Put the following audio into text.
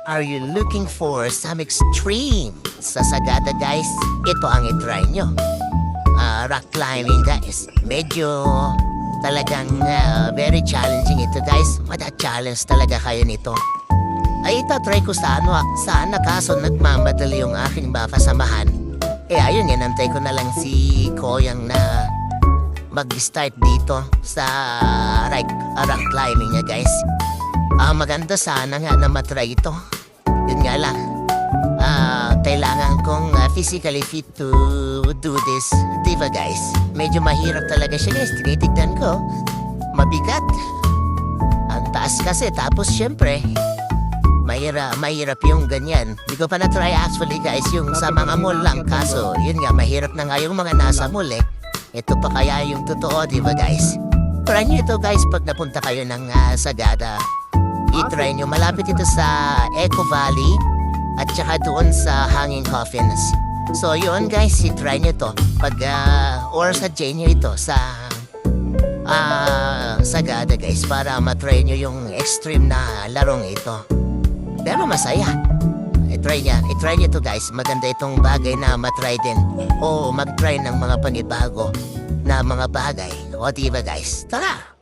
Are you looking for some extreme sa Sagada, guys? Ito ang itry nyo. Rock climbing, guys. Medyo talagang very challenging ito, guys. Mata-challenge talaga kayo nito. Ay, itatry ko sana kaso nagmamadali yung aking mga kasamahan. Ayun, antay ko na lang si Koyang na mag-start dito sa rock climbing niya, guys. Maganda sana nga na matry ito. Yun nga lang, kailangan kong physically fit to do this, diba, guys? Medyo mahirap talaga siya, guys. Tinitignan ko, mabigat. Ang taas kasi, tapos syempre, mahirap yung ganyan. Hindi ko pa na-try actually, guys, yung sa mga mall lang. Kaso, yun nga, mahirap na nga yung mga nasa mall, eh. Ito pa kaya yung totoo, diba, guys? Try nyo ito, guys, pag napunta kayo ng Sagada. I-try nyo. Malapit ito sa Eco Valley at saka doon sa Hanging Coffins. So, yun, guys, i-try nyo to. Pag, or sa nyo ito sa Sagada, guys, para matry nyo yung extreme na larong ito. Pero masaya. I-try nyo to, guys. Maganda itong bagay na matry din. O mag-try ng mga panibago na mga bagay. O, diba, guys? Tara!